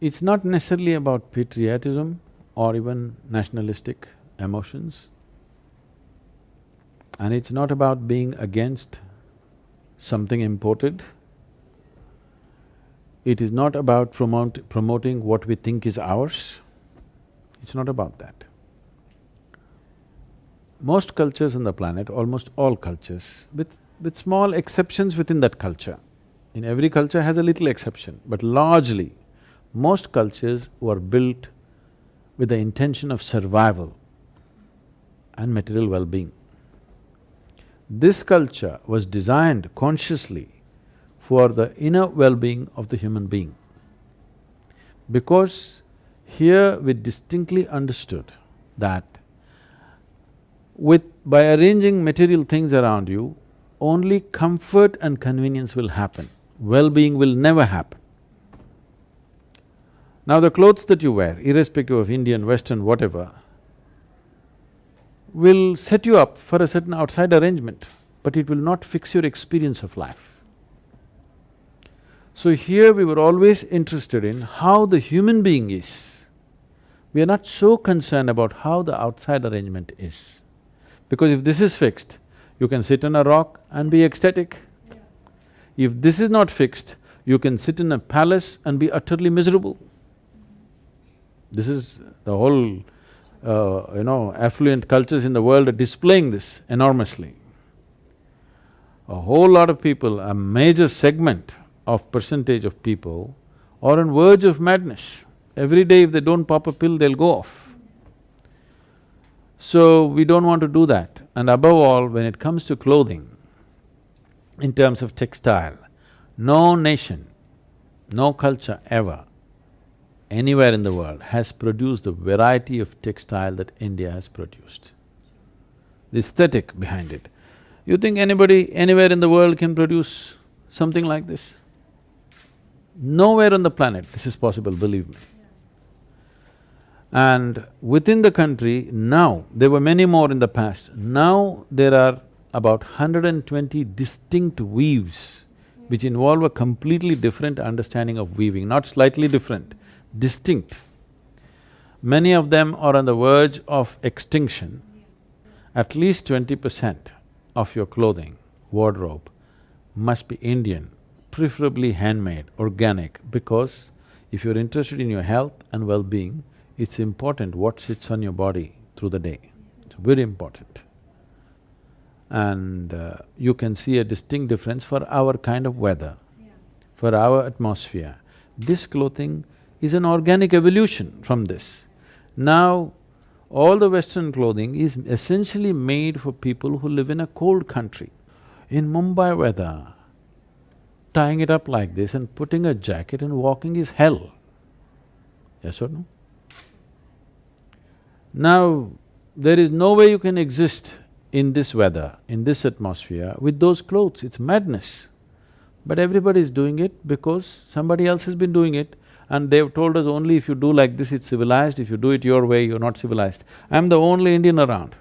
it's not necessarily about patriotism or even nationalistic emotions, and it's not about being against something imported. It is not about promoting what we think is ours. It's not about that. Most cultures on the planet, almost all cultures, with small exceptions within that culture, in every culture has a little exception, but largely, most cultures were built with the intention of survival and material well-being. This culture was designed consciously for the inner well-being of the human being. Because here we distinctly understood that by arranging material things around you, only comfort and convenience will happen, well-being will never happen. Now the clothes that you wear, irrespective of Indian, Western, whatever, will set you up for a certain outside arrangement, but it will not fix your experience of life. So here we were always interested in how the human being is. We are not so concerned about how the outside arrangement is. Because if this is fixed, you can sit on a rock and be ecstatic. If this is not fixed, you can sit in a palace and be utterly miserable. This is the whole, affluent cultures in the world are displaying this enormously. A whole lot of people, a major segment of percentage of people are on verge of madness. Every day if they don't pop a pill, they'll go off. So we don't want to do that. And above all, when it comes to clothing, in terms of textile, no nation, no culture ever, anywhere in the world has produced the variety of textile that India has produced. The aesthetic behind it. You think anybody, anywhere in the world can produce something like this? Nowhere on the planet this is possible, believe me. And within the country now, there were many more in the past, now there are about 120 distinct weaves which involve a completely different understanding of weaving, not slightly different, distinct. Many of them are on the verge of extinction. At least 20% of your clothing, wardrobe must be Indian, preferably handmade, organic, because if you're interested in your health and well-being, it's important what sits on your body through the day. It's very important. And you can see a distinct difference for our kind of weather, for our atmosphere. This clothing is an organic evolution from this. Now, all the Western clothing is essentially made for people who live in a cold country. In Mumbai weather, tying it up like this and putting a jacket and walking is hell. Yes or no? Now, there is no way you can exist in this weather, in this atmosphere, with those clothes, it's madness. But everybody is doing it because somebody else has been doing it, and they've told us only if you do like this, it's civilized, if you do it your way, you're not civilized. I'm the only Indian around.